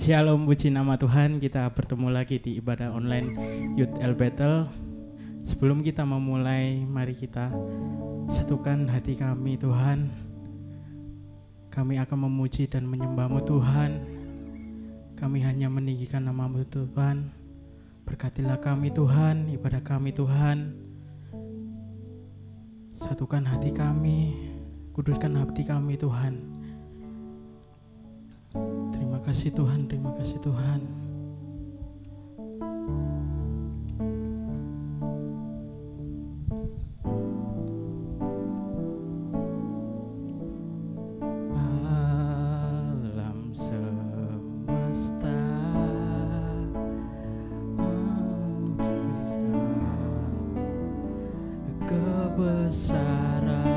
Shalom, puji nama Tuhan. Kita bertemu lagi di ibadah online Youth El Battle. Sebelum kita memulai, mari kita satukan hati kami, Tuhan. Kami akan memuji dan menyembah-Mu, Tuhan. Kami hanya meninggikan nama-Mu, Tuhan. Berkatilah kami, Tuhan, ibadah kami, Tuhan. Satukan hati kami, kuduskan hati kami, Tuhan. Terima kasih Tuhan, terima kasih Tuhan. Alam semesta memujikan kebesaran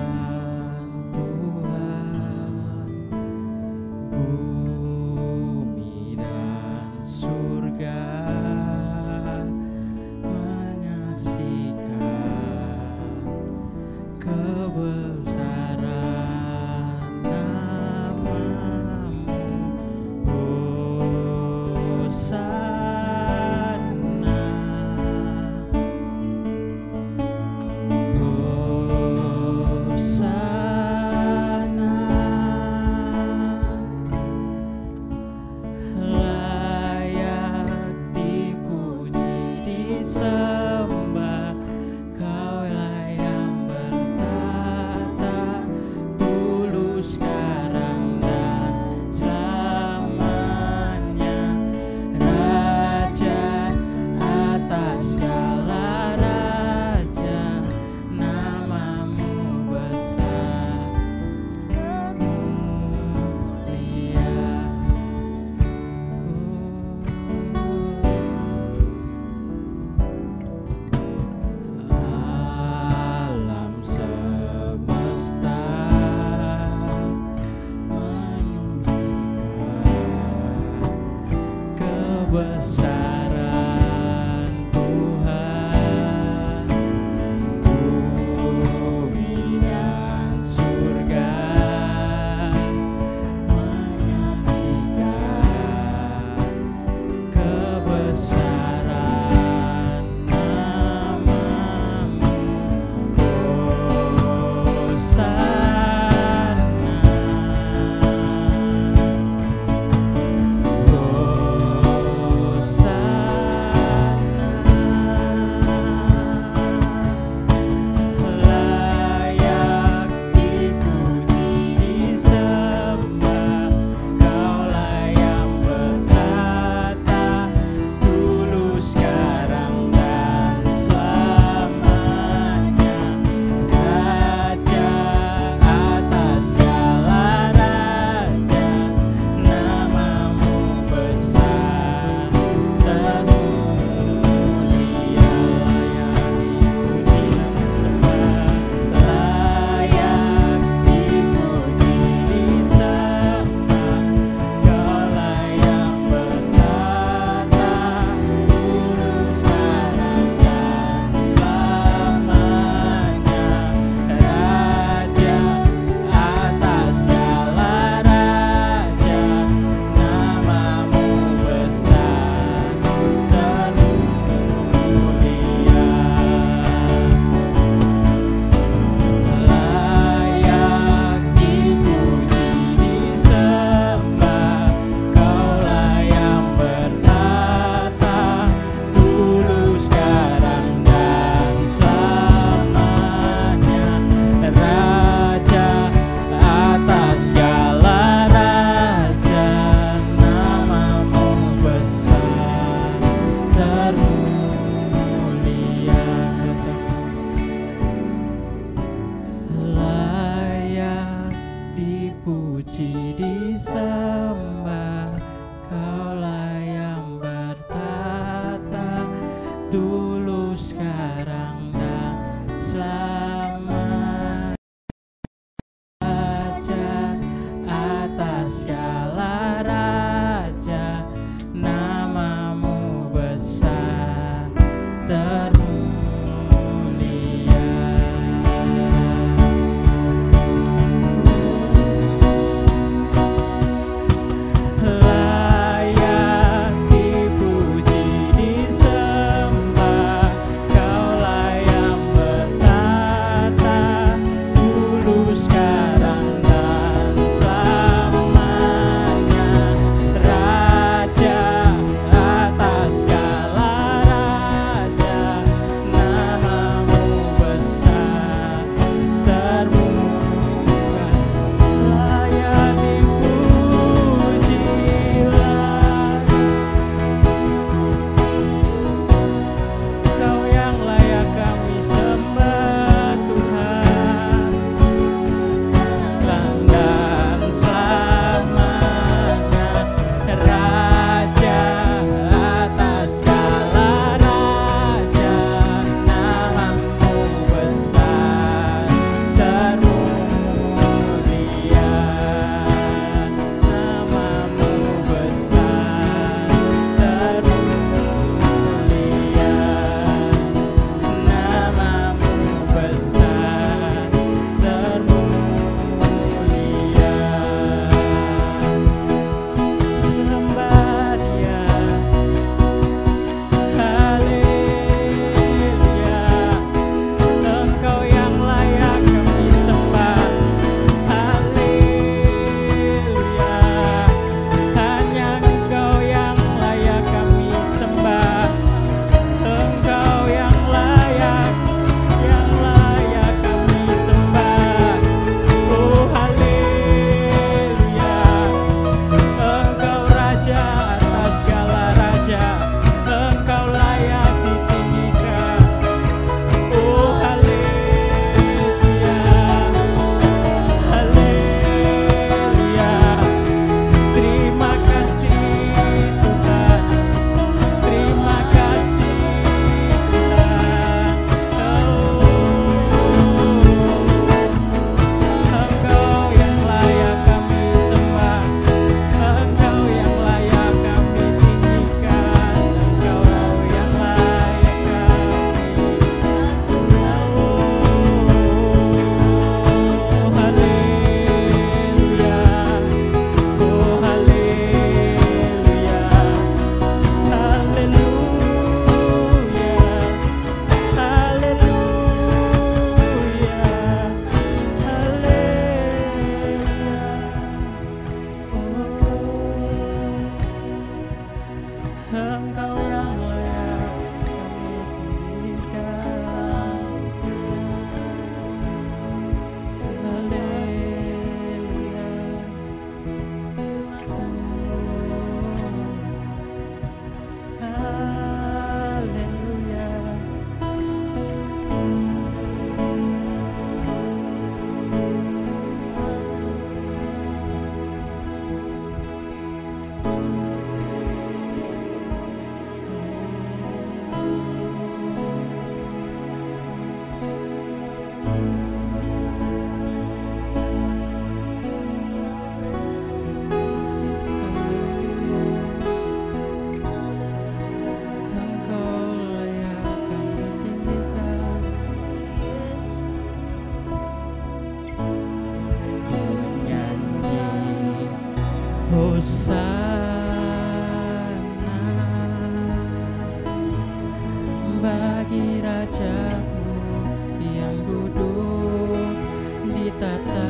ditata.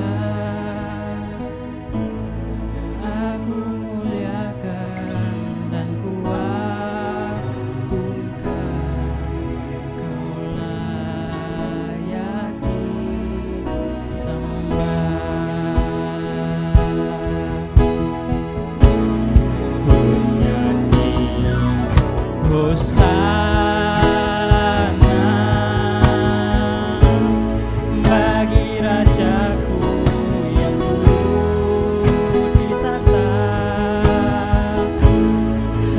Aku muliakan dan kuagungkan, Kau layak disembah. Ku nyanyi Hosana bagi Rajaku yang dulu ditata.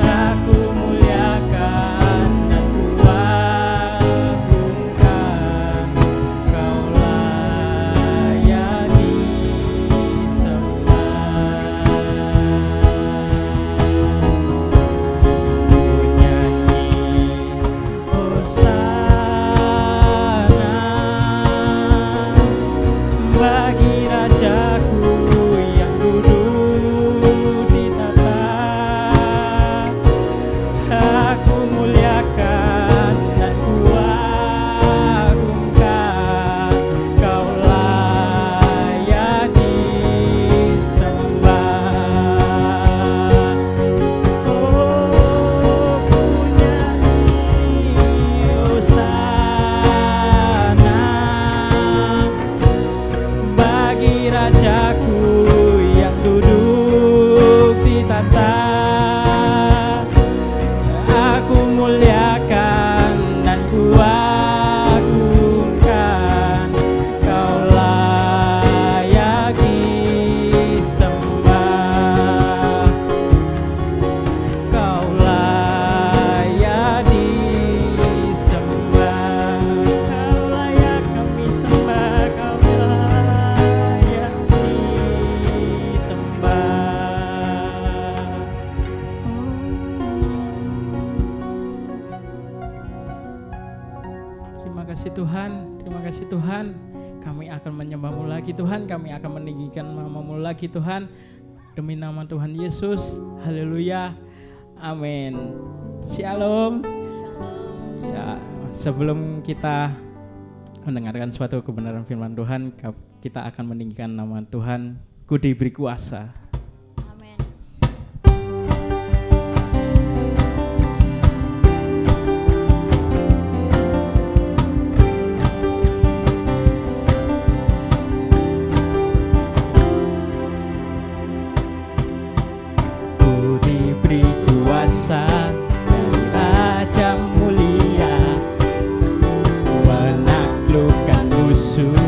Aku muliakan dan kuagungkan, Kau layak disembah. Ku nyanyi Hosana bagi Rajaku yang duduk ditata. Aku muliakan dan kuagungkan, Kau layak disembah. Oh, ku nyanyi Hosana bagi Rajaku yang duduk ditata. Aku muliakan dan kuagungkan, Kau layak disembah. Kau layak disembah. Kau layak kami sembah. Kau layak disembah. Terima kasih Tuhan, terima kasih Tuhan. Kami akan menyembah-Mu lagi Tuhan, kami akan meninggikan nama-Mu lagi Tuhan. Demi nama Tuhan Yesus, haleluya, amin. Shalom. Ya, sebelum kita mendengarkan suatu kebenaran firman Tuhan, kita akan meninggikan nama Tuhan. Ku diberi kuasa. Amin. Ku diberi kuasa dari Raja mulia, menaklukkan musuh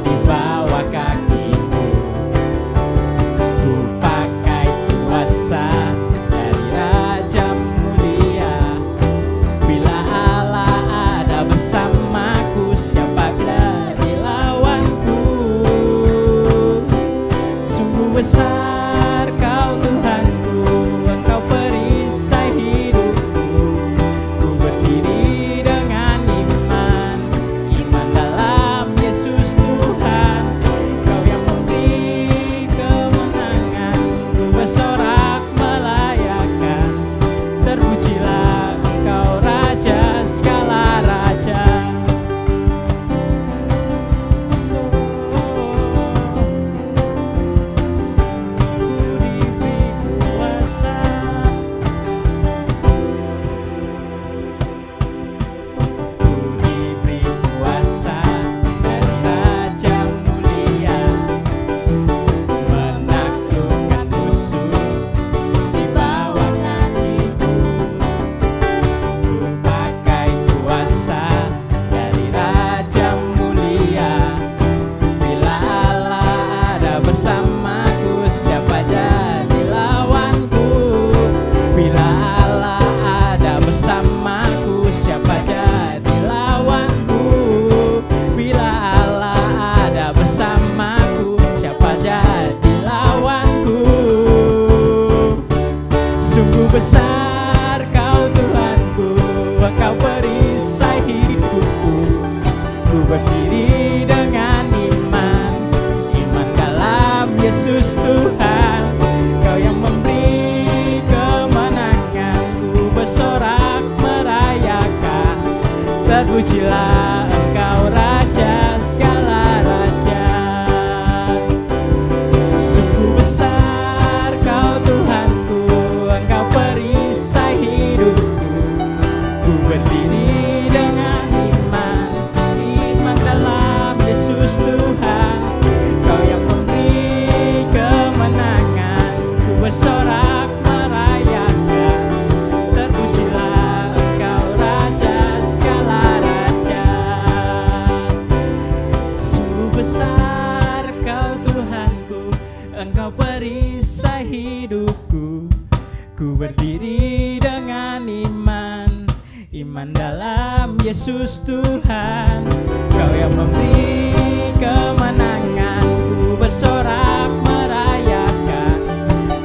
di bawah kakiku. Yesus Tuhan, Kau yang memberi kemenangan, ku bersorak merayakan.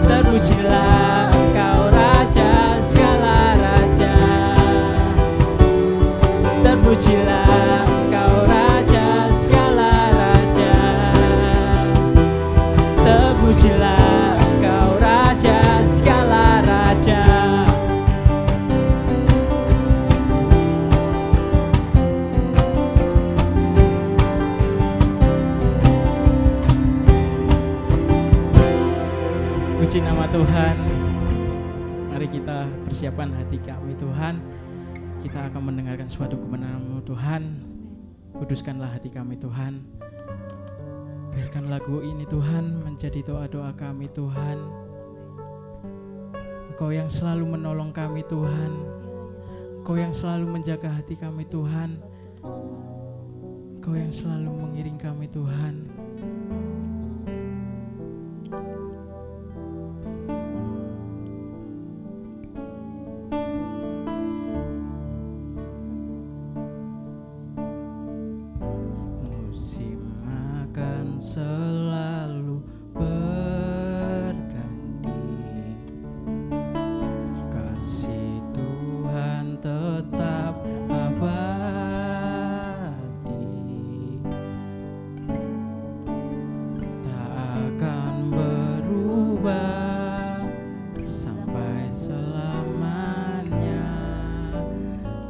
Terpujilah Engkau Raja segala raja, terpujilah Engkau Raja segala raja, terpujilah Engkau Raja segala raja. Puji nama Tuhan. Mari kita persiapkan hati kami Tuhan. Kita akan mendengarkan suatu kebenaran-Mu Tuhan. Kuduskanlah hati kami Tuhan. Biarkan lagu ini Tuhan menjadi doa-doa kami Tuhan. Engkau yang selalu menolong kami Tuhan. Engkau yang selalu menjaga hati kami Tuhan. Engkau yang selalu mengiring kami Tuhan. Selalu berganti, kasih Tuhan tetap abadi, tak akan berubah sampai selamanya.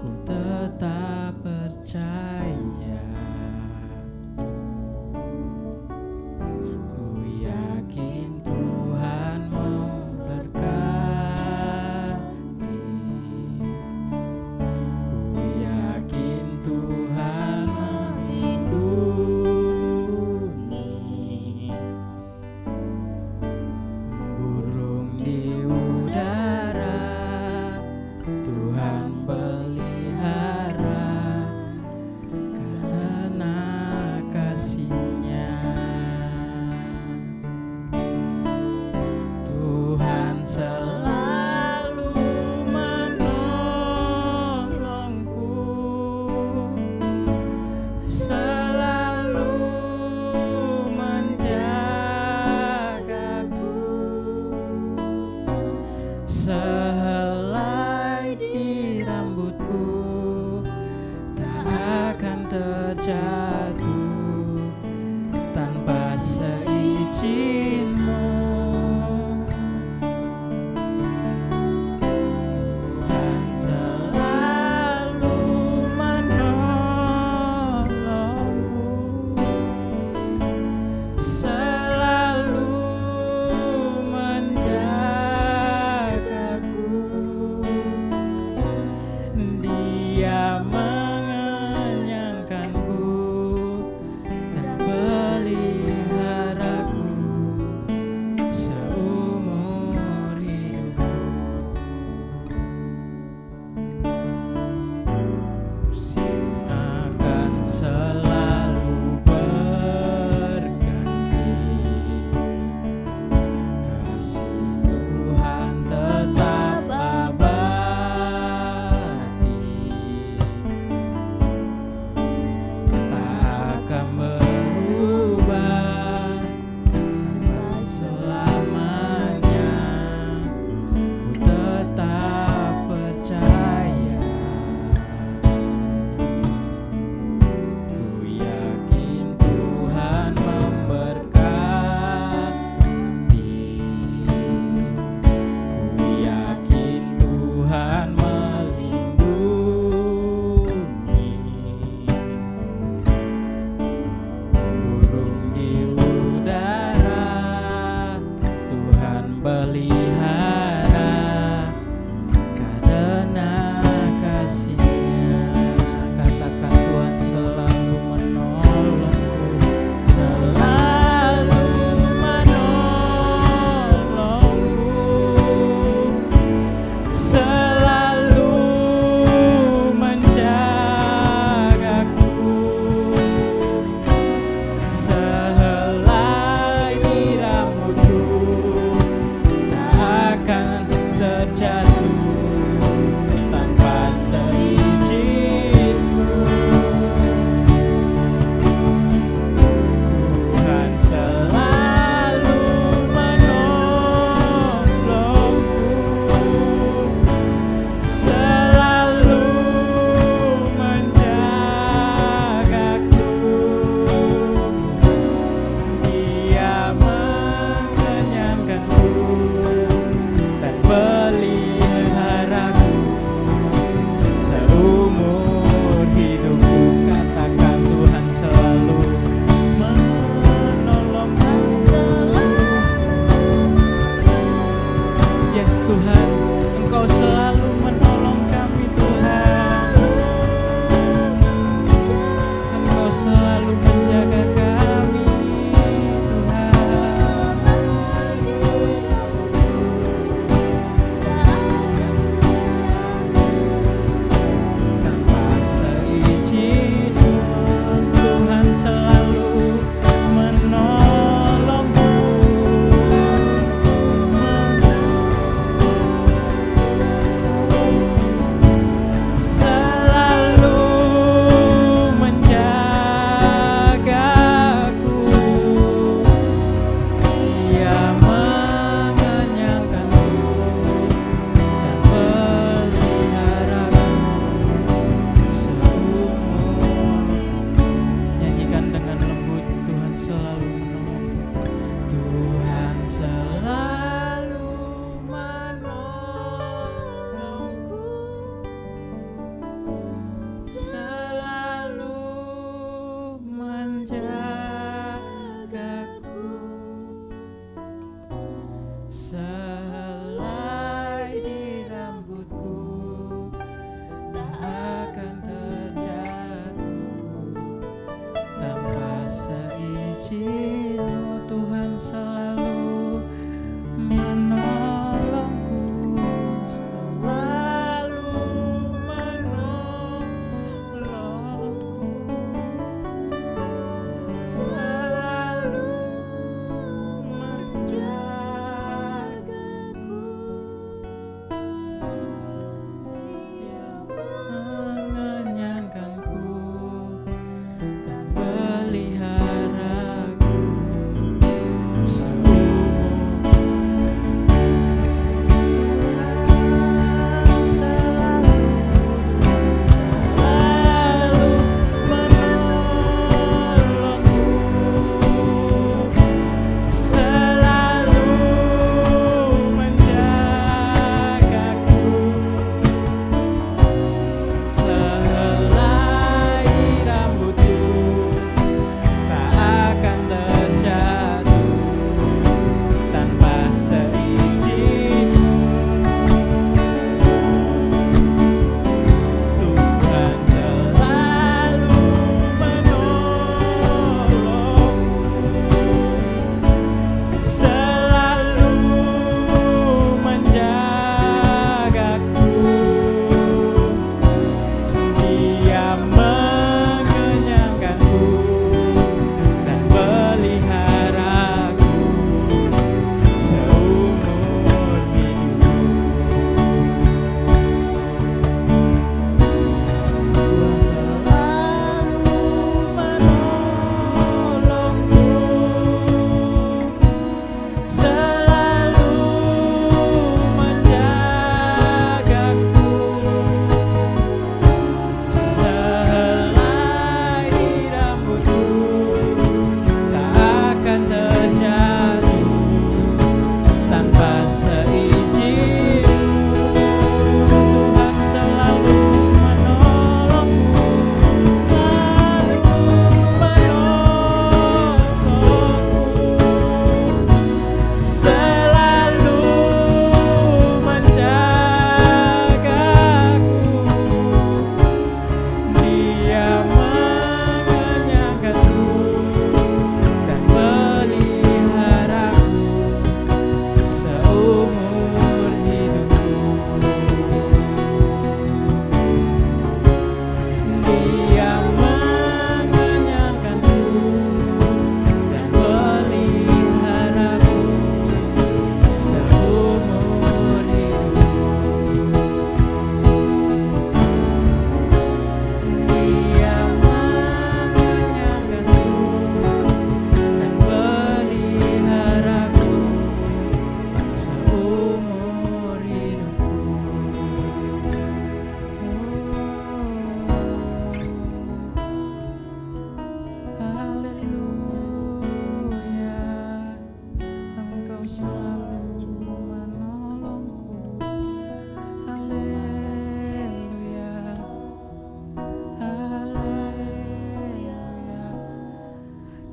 Ku tetap percaya. Sehelai di rambutku tak akan terjatuh tanpa seizin-Mu. Tuhan selalu menolongku, selalu Dia mengenyangkanku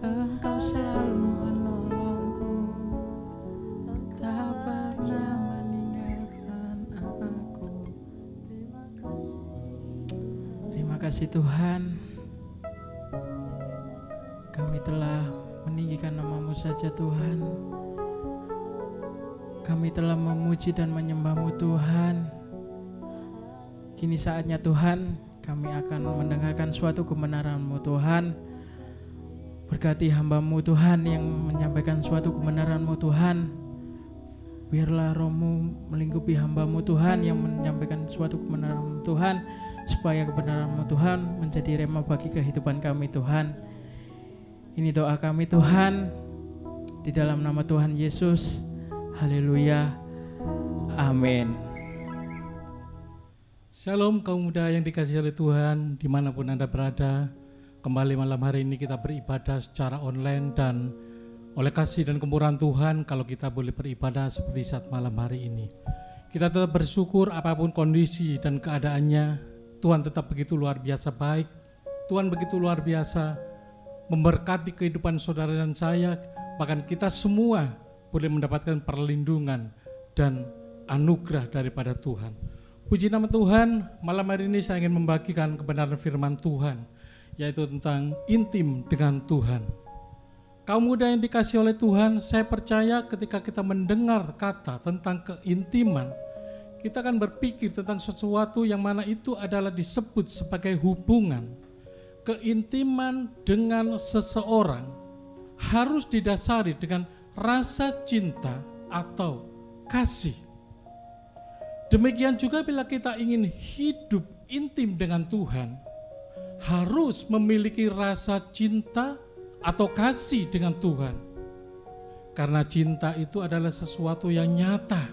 Engkau selalu menolongku, tak pernah meninggalkan aku. Terima kasih Tuhan, kami telah meninggikan nama-Mu saja Tuhan. Kami telah memuji dan menyembah-Mu Tuhan. Kini saatnya Tuhan, kami akan mendengarkan suatu kebenaran-Mu Tuhan. Berkati hamba-Mu Tuhan yang menyampaikan suatu kebenaran-Mu Tuhan. Biarlah Roh-Mu melingkupi hamba-Mu Tuhan yang menyampaikan suatu kebenaran-Mu Tuhan, supaya kebenaran-Mu Tuhan menjadi rema bagi kehidupan kami Tuhan. Ini doa kami Tuhan, di dalam nama Tuhan Yesus. Haleluya. Amin. Shalom kaum muda yang dikasihi oleh Tuhan, dimanapun Anda berada. Kembali malam hari ini kita beribadah secara online, dan oleh kasih dan kemurahan Tuhan, kalau kita boleh beribadah seperti saat malam hari ini. Kita tetap bersyukur apapun kondisi dan keadaannya. Tuhan tetap begitu luar biasa baik. Tuhan begitu luar biasa memberkati kehidupan saudara dan saya. Bahkan kita semua boleh mendapatkan perlindungan dan anugerah daripada Tuhan. Puji nama Tuhan, malam hari ini saya ingin membagikan kebenaran firman Tuhan, yaitu tentang intim dengan Tuhan. Kaum muda yang dikasihi oleh Tuhan, saya percaya ketika kita mendengar kata tentang keintiman, kita akan berpikir tentang sesuatu yang mana itu adalah disebut sebagai hubungan. Keintiman dengan seseorang harus didasari dengan rasa cinta atau kasih. Demikian juga bila kita ingin hidup intim dengan Tuhan, harus memiliki rasa cinta atau kasih dengan Tuhan. Karena cinta itu adalah sesuatu yang nyata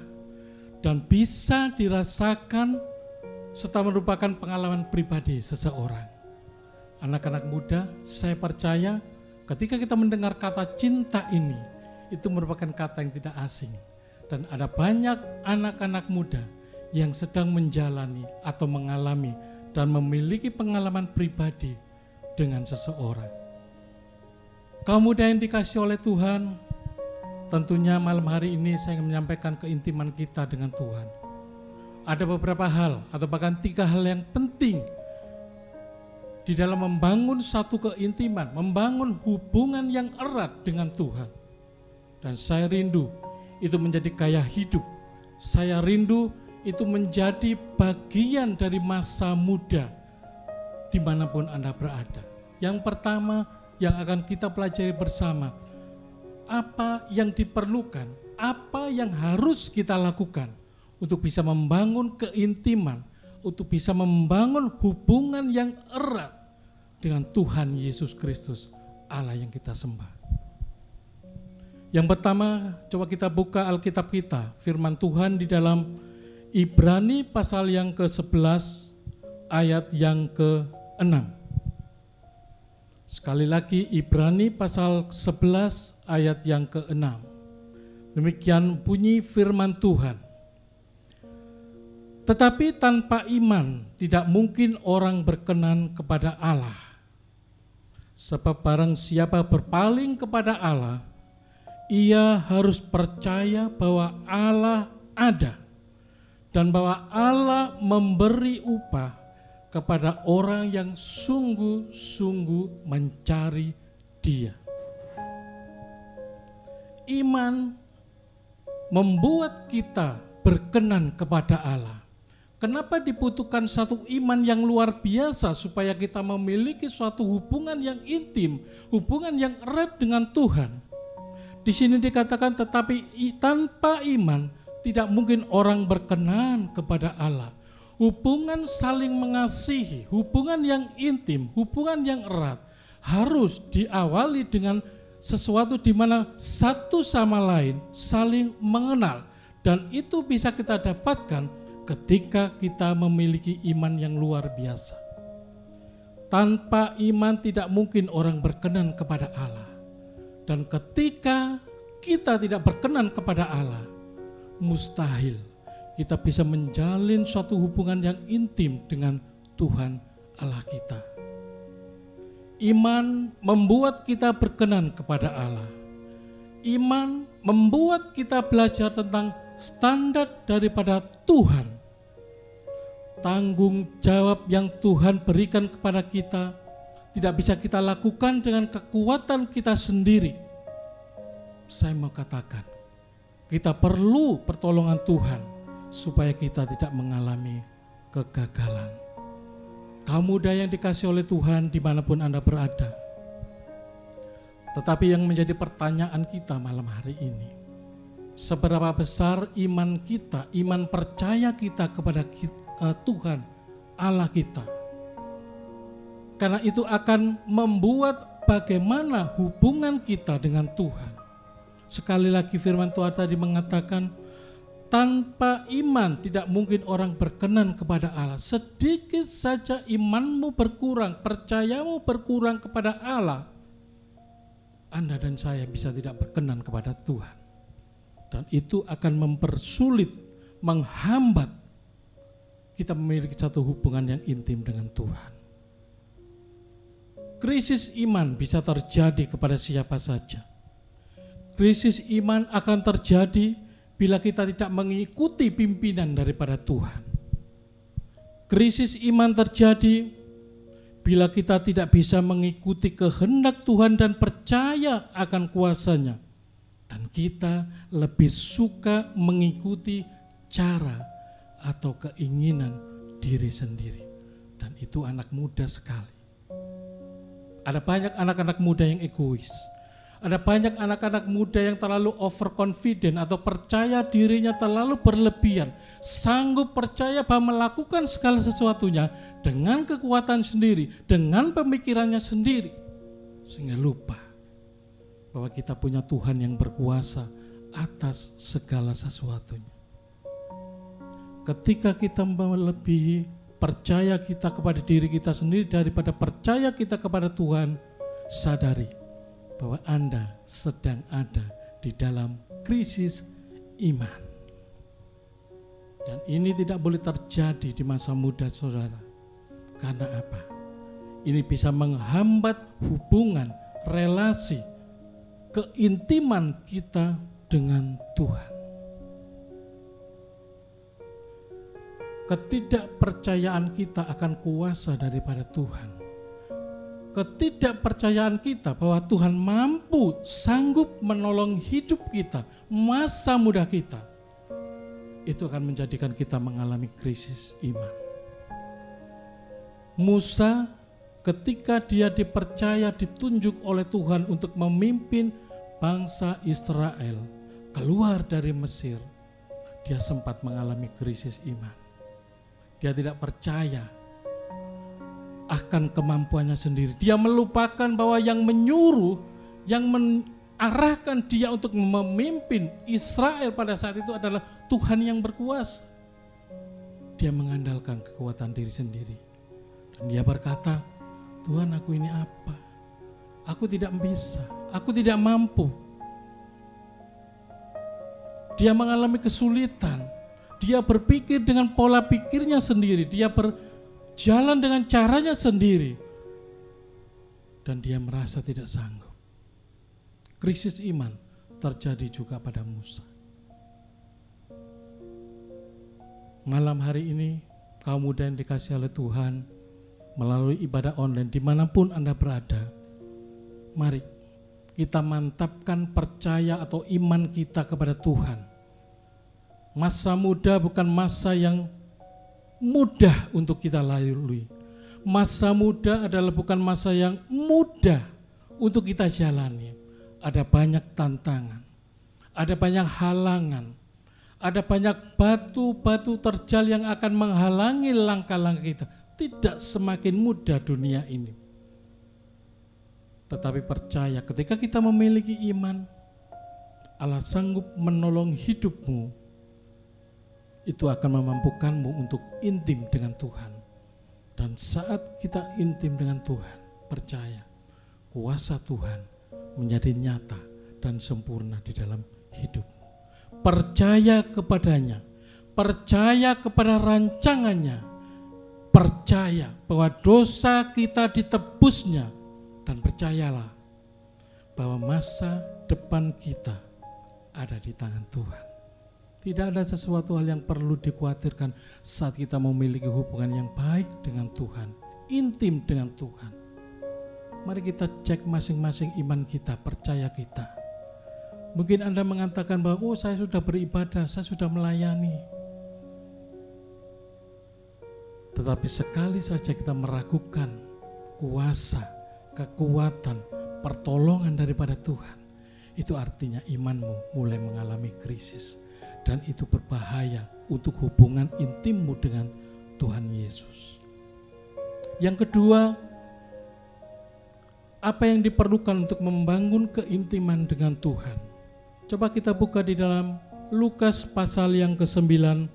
dan bisa dirasakan serta merupakan pengalaman pribadi seseorang. Anak-anak muda, saya percaya ketika kita mendengar kata cinta ini, itu merupakan kata yang tidak asing. Dan ada banyak anak-anak muda yang sedang menjalani atau mengalami dan memiliki pengalaman pribadi dengan seseorang. Kaum muda yang dikasihi oleh Tuhan, tentunya malam hari ini saya ingin menyampaikan keintiman kita dengan Tuhan. Ada beberapa hal atau bahkan 3 hal yang penting di dalam membangun satu keintiman, membangun hubungan yang erat dengan Tuhan. Dan saya rindu itu menjadi gaya hidup. Saya rindu itu menjadi bagian dari masa muda dimanapun Anda berada. Yang pertama yang akan kita pelajari bersama, apa yang diperlukan, apa yang harus kita lakukan untuk bisa membangun keintiman, untuk bisa membangun hubungan yang erat dengan Tuhan Yesus Kristus, Allah yang kita sembah. Yang pertama, coba kita buka Alkitab kita, firman Tuhan di dalam Ibrani pasal yang ke-11 ayat yang ke-6. Sekali lagi, Ibrani pasal 11 ayat yang ke-6. Demikian bunyi firman Tuhan. Tetapi tanpa iman tidak mungkin orang berkenan kepada Allah. Sebab barang siapa berpaling kepada Allah, ia harus percaya bahwa Allah ada dan bahwa Allah memberi upah kepada orang yang sungguh-sungguh mencari Dia. Iman membuat kita berkenan kepada Allah. Kenapa dibutuhkan satu iman yang luar biasa supaya kita memiliki suatu hubungan yang intim, hubungan yang erat dengan Tuhan? Di sini dikatakan tetapi tanpa iman tidak mungkin orang berkenan kepada Allah. Hubungan saling mengasihi, hubungan yang intim, hubungan yang erat harus diawali dengan sesuatu di mana satu sama lain saling mengenal, dan itu bisa kita dapatkan ketika kita memiliki iman yang luar biasa. Tanpa iman tidak mungkin orang berkenan kepada Allah. Dan ketika kita tidak berkenan kepada Allah, mustahil kita bisa menjalin suatu hubungan yang intim dengan Tuhan Allah kita. Iman membuat kita berkenan kepada Allah. Iman membuat kita belajar tentang standar daripada Tuhan. Tanggung jawab yang Tuhan berikan kepada kita tidak bisa kita lakukan dengan kekuatan kita sendiri. Saya mau katakan, kita perlu pertolongan Tuhan supaya kita tidak mengalami kegagalan. Kaum muda yang dikasihi oleh Tuhan dimanapun Anda berada. Tetapi yang menjadi pertanyaan kita malam hari ini, seberapa besar iman kita, iman percaya kita kepada Tuhan Allah kita. Karena itu akan membuat bagaimana hubungan kita dengan Tuhan. Sekali lagi firman Tuhan tadi mengatakan, tanpa iman tidak mungkin orang berkenan kepada Allah. Sedikit saja imanmu berkurang, percayamu berkurang kepada Allah, Anda dan saya bisa tidak berkenan kepada Tuhan. Dan itu akan mempersulit, menghambat kita memiliki satu hubungan yang intim dengan Tuhan. Krisis iman bisa terjadi kepada siapa saja. Krisis iman akan terjadi bila kita tidak mengikuti pimpinan daripada Tuhan. Krisis iman terjadi bila kita tidak bisa mengikuti kehendak Tuhan dan percaya akan kuasa-Nya. Dan kita lebih suka mengikuti cara atau keinginan diri sendiri. Dan itu anak muda sekali. Ada banyak anak-anak muda yang egois. Ada banyak anak-anak muda yang terlalu overconfident atau percaya dirinya terlalu berlebihan, sanggup percaya bahwa melakukan segala sesuatunya dengan kekuatan sendiri, dengan pemikirannya sendiri, sehingga lupa bahwa kita punya Tuhan yang berkuasa atas segala sesuatunya. Ketika kita melebihi percaya kita kepada diri kita sendiri daripada percaya kita kepada Tuhan, sadari bahwa Anda sedang ada di dalam krisis iman. Dan ini tidak boleh terjadi di masa muda saudara. Karena apa? Ini bisa menghambat hubungan, relasi, keintiman kita dengan Tuhan. Ketidakpercayaan kita akan kuasa daripada Tuhan. Ketidakpercayaan kita bahwa Tuhan mampu, sanggup menolong hidup kita, masa muda kita, itu akan menjadikan kita mengalami krisis iman. Musa ketika dia dipercaya, ditunjuk oleh Tuhan untuk memimpin bangsa Israel keluar dari Mesir, dia sempat mengalami krisis iman. Dia tidak percaya akan kemampuannya sendiri. Dia melupakan bahwa yang menyuruh, yang mengarahkan dia untuk memimpin Israel pada saat itu adalah Tuhan yang berkuasa. Dia mengandalkan kekuatan diri sendiri. Dan dia berkata, Tuhan, aku ini apa? Aku tidak bisa, aku tidak mampu. Dia mengalami kesulitan. Dia berpikir dengan pola pikirnya sendiri. Dia jalan dengan caranya sendiri, dan dia merasa tidak sanggup. Krisis iman terjadi juga pada Musa. Malam hari ini, kaum muda yang dikasihi oleh Tuhan, melalui ibadah online dimanapun Anda berada, mari kita mantapkan percaya atau iman kita kepada Tuhan. Masa muda bukan masa yang mudah untuk kita lalui. Masa muda adalah bukan masa yang mudah untuk kita jalani. Ada banyak tantangan, ada banyak halangan, ada banyak batu-batu terjal yang akan menghalangi langkah-langkah kita. Tidak semakin mudah dunia ini. Tetapi percaya, ketika kita memiliki iman, Allah sanggup menolong hidupmu. Itu akan memampukanmu untuk intim dengan Tuhan. Dan saat kita intim dengan Tuhan, percaya, kuasa Tuhan menjadi nyata dan sempurna di dalam hidupmu. Percaya kepadanya, percaya kepada rancangannya, percaya bahwa dosa kita ditebusnya Dan percayalah bahwa masa depan kita ada di tangan Tuhan. Tidak ada sesuatu hal yang perlu dikhawatirkan saat kita memiliki hubungan yang baik dengan Tuhan, intim dengan Tuhan. Mari kita cek masing-masing iman kita, percaya kita. Mungkin Anda mengatakan bahwa saya sudah beribadah, saya sudah melayani. Tetapi sekali saja kita meragukan kuasa, kekuatan, pertolongan daripada Tuhan, itu artinya imanmu mulai mengalami krisis. Dan itu berbahaya untuk hubungan intimmu dengan Tuhan Yesus. Yang kedua, apa yang diperlukan untuk membangun keintiman dengan Tuhan? Coba kita buka di dalam Lukas pasal yang ke-9.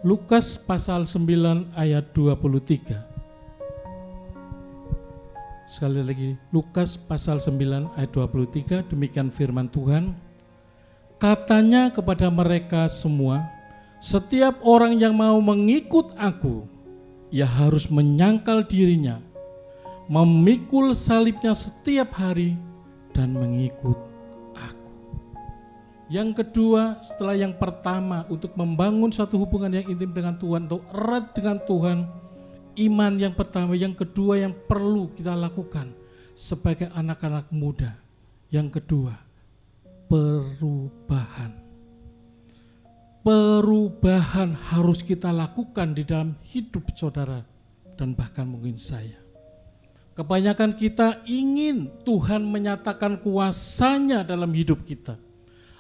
Lukas pasal 9 ayat 23. Sekali lagi, Lukas pasal 9 ayat 23, demikian firman Tuhan. Katanya kepada mereka semua, setiap orang yang mau mengikut aku, ia harus menyangkal dirinya, memikul salibnya setiap hari, dan mengikut aku. Yang kedua, setelah yang pertama, untuk membangun suatu hubungan yang intim dengan Tuhan, untuk erat dengan Tuhan, iman yang pertama. Yang kedua yang perlu kita lakukan sebagai anak-anak muda, yang kedua, perubahan. Perubahan harus kita lakukan di dalam hidup saudara dan bahkan mungkin saya. Kebanyakan kita ingin Tuhan menyatakan kuasanya dalam hidup kita.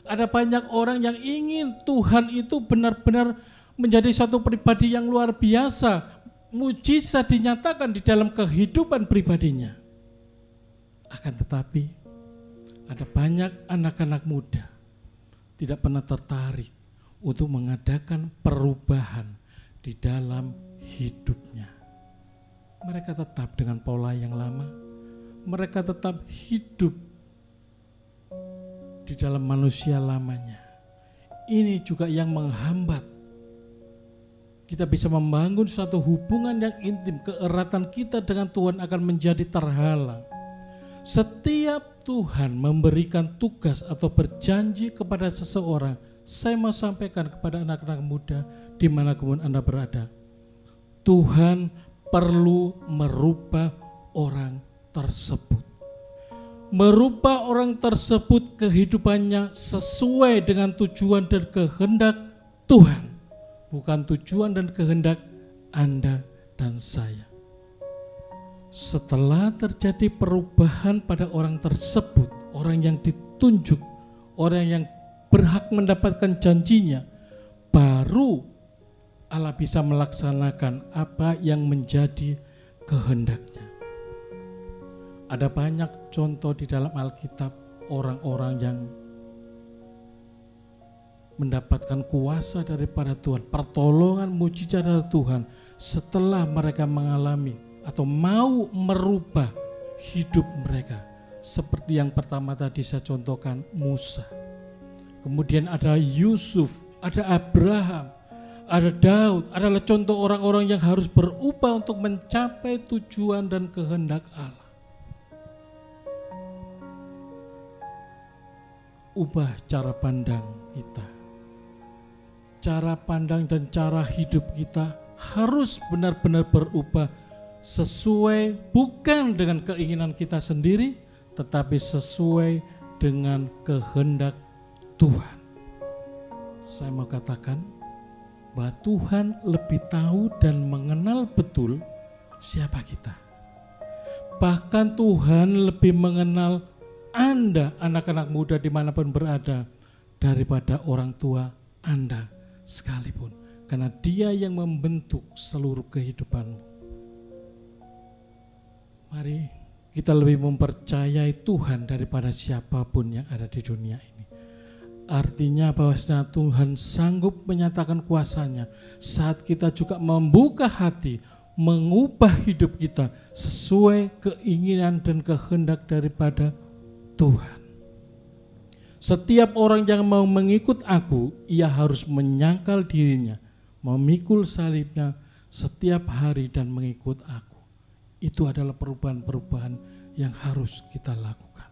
Ada banyak orang yang ingin Tuhan itu benar-benar menjadi satu pribadi yang luar biasa, mujizat dinyatakan di dalam kehidupan pribadinya. Akan tetapi ada banyak anak-anak muda tidak pernah tertarik untuk mengadakan perubahan di dalam hidupnya. Mereka tetap dengan pola yang lama, mereka tetap hidup di dalam manusia lamanya. Ini juga yang menghambat kita bisa membangun suatu hubungan yang intim. Keeratan kita dengan Tuhan akan menjadi terhalang. Setiap Tuhan memberikan tugas atau berjanji kepada seseorang, saya mau sampaikan kepada anak-anak muda dimanapun Anda berada, Tuhan perlu merubah orang tersebut. Merubah orang tersebut kehidupannya sesuai dengan tujuan dan kehendak Tuhan, bukan tujuan dan kehendak Anda dan saya. Setelah terjadi perubahan pada orang tersebut, orang yang ditunjuk, orang yang berhak mendapatkan janjinya, baru Allah bisa melaksanakan apa yang menjadi kehendaknya. Ada banyak contoh di dalam Alkitab orang-orang yang mendapatkan kuasa daripada Tuhan, pertolongan mujizat dari Tuhan setelah mereka mengalami atau mau merubah hidup mereka. Seperti yang pertama tadi saya contohkan, Musa. Kemudian ada Yusuf, ada Abraham, ada Daud. Adalah contoh orang-orang yang harus berubah untuk mencapai tujuan dan kehendak Allah. Ubah cara pandang kita. Cara pandang dan cara hidup kita harus benar-benar berubah sesuai bukan dengan keinginan kita sendiri, tetapi sesuai dengan kehendak Tuhan. Saya mau katakan bahwa Tuhan lebih tahu dan mengenal betul siapa kita. Bahkan Tuhan lebih mengenal Anda, anak-anak muda dimanapun berada, daripada orang tua Anda sekalipun. Karena Dia yang membentuk seluruh kehidupanmu. Mari kita lebih mempercayai Tuhan daripada siapapun yang ada di dunia ini. Artinya bahwasanya Tuhan sanggup menyatakan kuasanya saat kita juga membuka hati, mengubah hidup kita sesuai keinginan dan kehendak daripada Tuhan. Setiap orang yang mau mengikut aku, ia harus menyangkal dirinya, memikul salibnya setiap hari dan mengikut aku. Itu adalah perubahan-perubahan yang harus kita lakukan.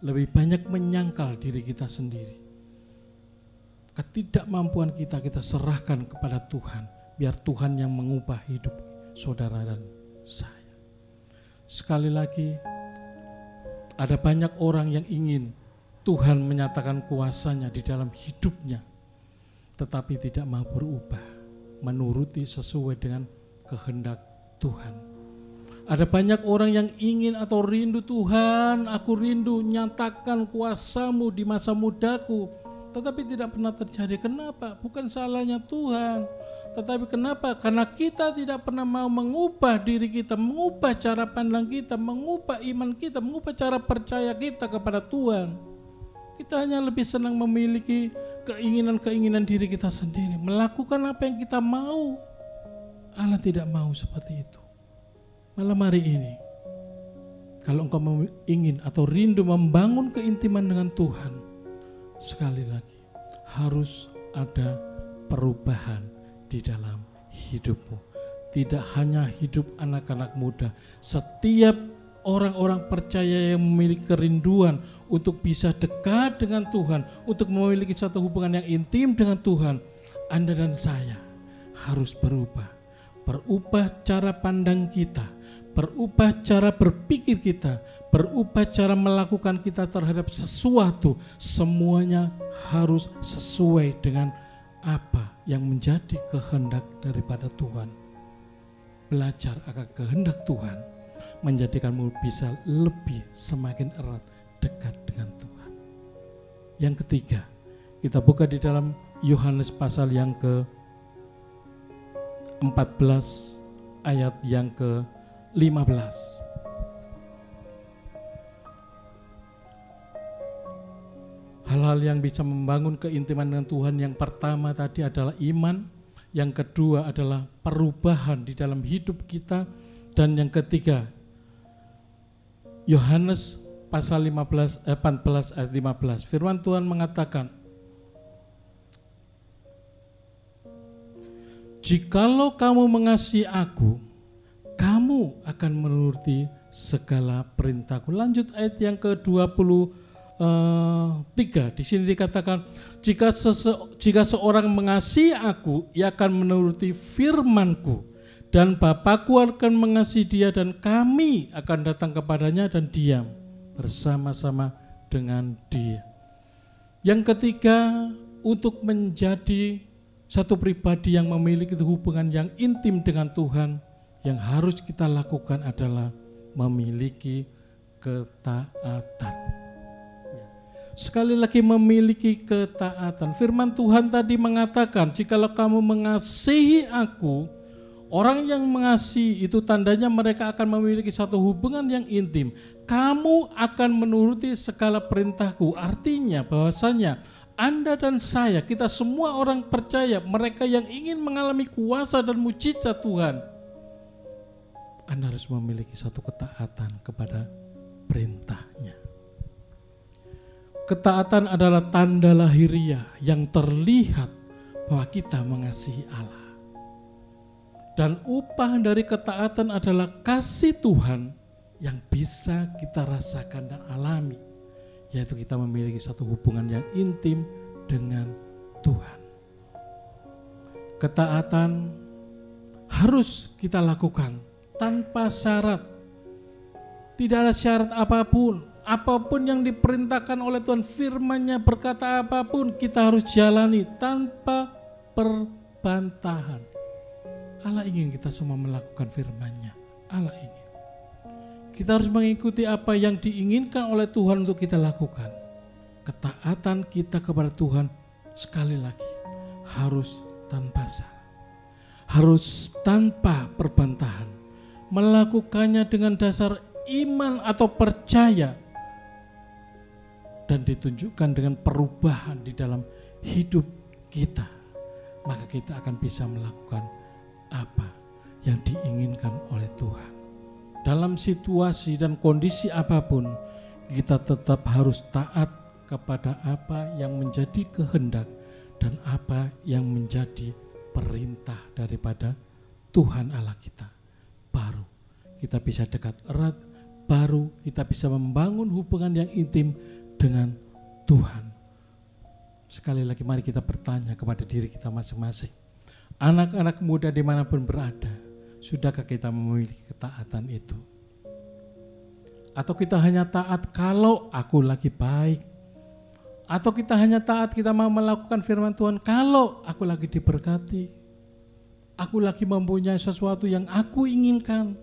Lebih banyak menyangkal diri kita sendiri. Ketidakmampuan kita serahkan kepada Tuhan. Biar Tuhan yang mengubah hidup saudara dan saya. Sekali lagi, ada banyak orang yang ingin Tuhan menyatakan kuasanya di dalam hidupnya, tetapi tidak mau berubah, menuruti sesuai dengan kehendak Tuhan. Ada banyak orang yang ingin atau rindu, Tuhan, aku rindu nyatakan kuasa-Mu di masa mudaku, tetapi tidak pernah terjadi. Kenapa? Bukan salahnya Tuhan, tetapi kenapa? Karena kita tidak pernah mau mengubah diri kita, mengubah cara pandang kita, mengubah iman kita, mengubah cara percaya kita kepada Tuhan. Kita hanya lebih senang memiliki keinginan-keinginan diri kita sendiri, melakukan apa yang kita mau. Allah tidak mau seperti itu. Malam hari ini, kalau engkau ingin atau rindu membangun keintiman dengan Tuhan, sekali lagi harus ada perubahan di dalam hidupmu. Tidak hanya hidup anak-anak muda, setiap orang-orang percaya yang memiliki kerinduan untuk bisa dekat dengan Tuhan, untuk memiliki satu hubungan yang intim dengan Tuhan, Anda dan saya harus berubah. Berubah cara pandang kita, berubah cara berpikir kita, berubah cara melakukan kita terhadap sesuatu. Semuanya harus sesuai dengan apa yang menjadi kehendak daripada Tuhan. Belajar akan kehendak Tuhan menjadikanmu bisa lebih semakin erat dekat dengan Tuhan. Yang ketiga, kita buka di dalam Yohanes pasal yang ke-14 ayat yang ke-15. Hal-hal yang bisa membangun keintiman dengan Tuhan, yang pertama tadi adalah iman, yang kedua adalah perubahan di dalam hidup kita, dan yang ketiga Yohanes pasal 14 ayat 15. Firman Tuhan mengatakan, jikalau kamu mengasihi aku, kamu akan menuruti segala perintahku. Lanjut ayat yang ke-23. Di sini dikatakan, jika seorang mengasihi aku, ia akan menuruti firmanku, dan Bapakku akan mengasihi dia, dan kami akan datang kepadanya dan diam bersama-sama dengan dia. Yang ketiga, untuk menjadi satu pribadi yang memiliki hubungan yang intim dengan Tuhan, yang harus kita lakukan adalah memiliki ketaatan. Sekali lagi, memiliki ketaatan. Firman Tuhan tadi mengatakan, jikalau kamu mengasihi aku, orang yang mengasihi itu tandanya mereka akan memiliki satu hubungan yang intim. Kamu akan menuruti segala perintahku. Artinya bahwasanya Anda dan saya, kita semua orang percaya, mereka yang ingin mengalami kuasa dan mujizat Tuhan, Anda harus memiliki satu ketaatan kepada perintahnya. Ketaatan adalah tanda lahiriah yang terlihat bahwa kita mengasihi Allah. Dan upah dari ketaatan adalah kasih Tuhan yang bisa kita rasakan dan alami, yaitu kita memiliki satu hubungan yang intim dengan Tuhan. Ketaatan harus kita lakukan tanpa syarat. Tidak ada syarat apapun. Apapun yang diperintahkan oleh Tuhan, firman-Nya berkata apapun, kita harus jalani tanpa perbantahan. Allah ingin kita semua melakukan firman-Nya. Allah ingin. Kita harus mengikuti apa yang diinginkan oleh Tuhan untuk kita lakukan. Ketaatan kita kepada Tuhan sekali lagi harus tanpa syarat. Harus tanpa perbantahan. Melakukannya dengan dasar iman atau percaya, dan ditunjukkan dengan perubahan di dalam hidup kita, maka kita akan bisa melakukan apa yang diinginkan oleh Tuhan. Dalam situasi dan kondisi apapun, kita tetap harus taat kepada apa yang menjadi kehendak dan apa yang menjadi perintah daripada Tuhan Allah kita. Baru kita bisa dekat erat, baru kita bisa membangun hubungan yang intim dengan Tuhan. Sekali lagi mari kita bertanya kepada diri kita masing-masing. Anak-anak muda dimanapun berada, sudahkah kita memiliki ketaatan itu? Atau kita hanya taat kalau aku lagi baik? Atau kita hanya taat, kita mau melakukan firman Tuhan kalau aku lagi diberkati? Aku lagi mempunyai sesuatu yang aku inginkan.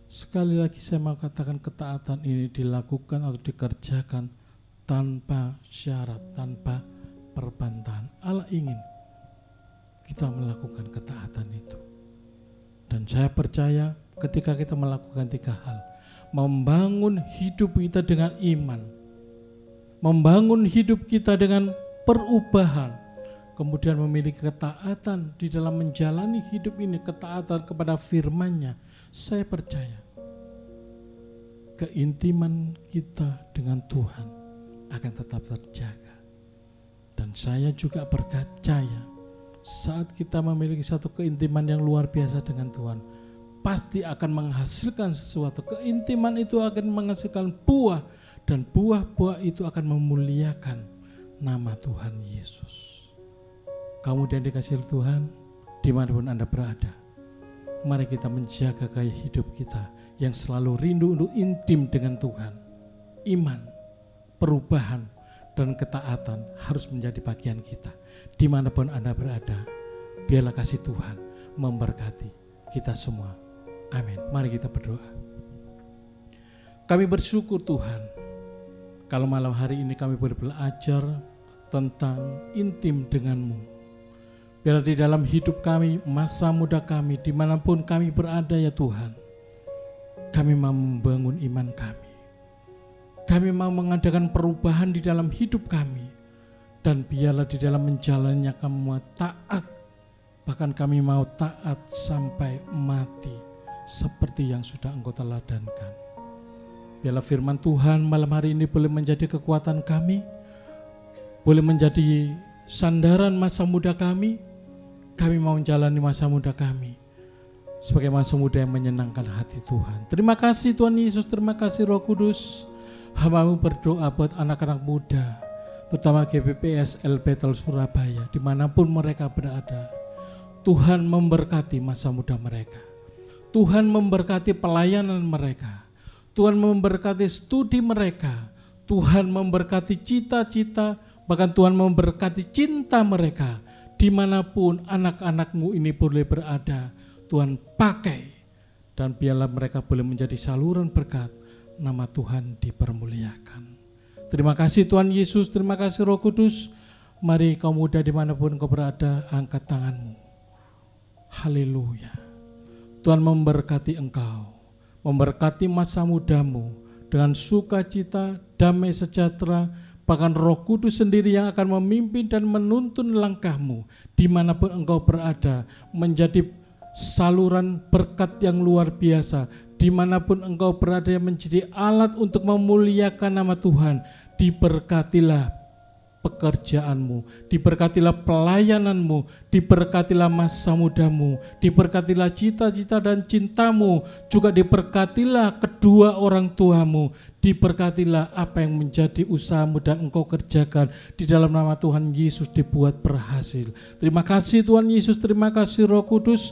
Sekali lagi saya mau katakan, ketaatan ini dilakukan atau dikerjakan tanpa syarat, tanpa perbantahan. Allah ingin kita melakukan ketaatan itu. Dan saya percaya ketika kita melakukan 3 hal, membangun hidup kita dengan iman, membangun hidup kita dengan perubahan, kemudian memiliki ketaatan di dalam menjalani hidup ini, ketaatan kepada firman-Nya, saya percaya keintiman kita dengan Tuhan akan tetap terjaga. Dan saya juga percaya saat kita memiliki satu keintiman yang luar biasa dengan Tuhan, pasti akan menghasilkan sesuatu. Keintiman itu akan menghasilkan buah, dan buah-buah itu akan memuliakan nama Tuhan Yesus. Kamu dan dikasihi Tuhan, dimanapun Anda berada, mari kita menjaga gaya hidup kita yang selalu rindu untuk intim dengan Tuhan. Iman, perubahan, dan ketaatan harus menjadi bagian kita. Dimanapun Anda berada, biarlah kasih Tuhan memberkati kita semua. Amin. Mari kita berdoa. Kami bersyukur Tuhan, kalau malam hari ini kami boleh belajar tentang intim denganmu. Biarlah di dalam hidup kami, masa muda kami, dimanapun kami berada ya Tuhan, kami mau membangun iman kami. Kami mau mengadakan perubahan di dalam hidup kami. Dan biarlah di dalam menjalannya kami mau taat. Bahkan kami mau taat sampai mati, seperti yang sudah Engkau teladankan. Biarlah firman Tuhan malam hari ini boleh menjadi kekuatan kami, boleh menjadi sandaran masa muda kami. Kami mau menjalani masa muda kami sebagai masa muda yang menyenangkan hati Tuhan. Terima kasih Tuhan Yesus, terima kasih Roh Kudus. Hamba-Mu berdoa buat anak-anak muda, terutama GPPS El Bethel Surabaya, dimanapun mereka berada. Tuhan memberkati masa muda mereka. Tuhan memberkati pelayanan mereka. Tuhan memberkati studi mereka. Tuhan memberkati cita-cita, bahkan Tuhan memberkati cinta mereka. Dimanapun anak-anak-Mu ini boleh berada, Tuhan pakai. Dan biarlah mereka boleh menjadi saluran berkat, nama Tuhan dipermuliakan. Terima kasih Tuhan Yesus, terima kasih Roh Kudus. Mari kaum muda dimanapun kau berada, angkat tanganmu. Haleluya. Tuhan memberkati engkau, memberkati masa mudamu dengan sukacita, damai sejahtera, bahkan Roh Kudus sendiri yang akan memimpin dan menuntun langkahmu dimanapun engkau berada, menjadi saluran berkat yang luar biasa. Dimanapun engkau berada yang menjadi alat untuk memuliakan nama Tuhan, diberkatilah pekerjaanmu, diberkatilah pelayananmu, diberkatilah masa mudamu, diberkatilah cita-cita dan cintamu, juga diberkatilah kedua orang tuamu, diberkatilah apa yang menjadi usahamu dan engkau kerjakan di dalam nama Tuhan Yesus dibuat berhasil. Terima kasih Tuhan Yesus, terima kasih Roh Kudus,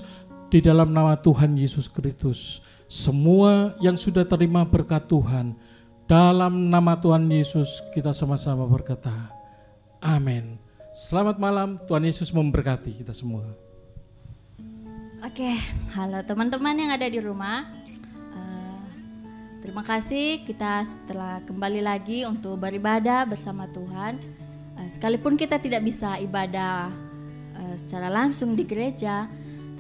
di dalam nama Tuhan Yesus Kristus. Semua yang sudah terima berkat Tuhan, dalam nama Tuhan Yesus kita sama-sama berkata, amin. Selamat malam, Tuhan Yesus memberkati kita semua. Oke, halo teman-teman yang ada di rumah. Terima kasih kita setelah kembali lagi untuk beribadah bersama Tuhan. Sekalipun kita tidak bisa ibadah secara langsung di gereja,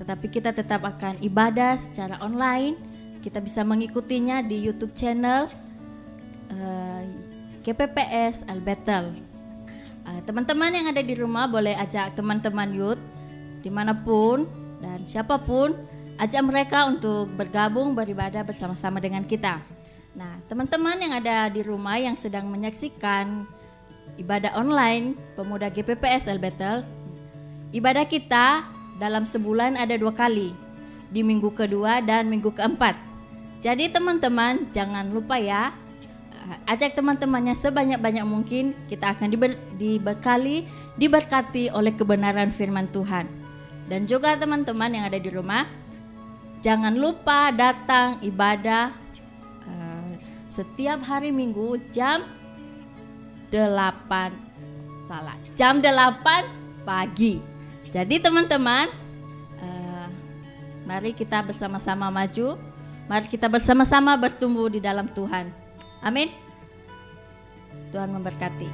tetapi kita tetap akan ibadah secara online. Kita bisa mengikutinya di YouTube channel GPPS El Bethel. Teman-teman yang ada di rumah boleh ajak teman-teman youth dimanapun dan siapapun, ajak mereka untuk bergabung beribadah bersama-sama dengan kita. Nah, teman-teman yang ada di rumah yang sedang menyaksikan ibadah online Pemuda GPPS El Bethel, ibadah kita dalam sebulan ada 2 kali, di minggu kedua dan minggu keempat. Jadi teman-teman jangan lupa ya, ajak teman-temannya sebanyak-banyak mungkin. Kita akan diberkati oleh kebenaran firman Tuhan. Dan juga teman-teman yang ada di rumah, jangan lupa datang ibadah setiap hari Minggu jam 8 pagi. Jadi teman-teman, mari kita bersama-sama maju. Mari kita bersama-sama bertumbuh di dalam Tuhan. Amin. Tuhan memberkati.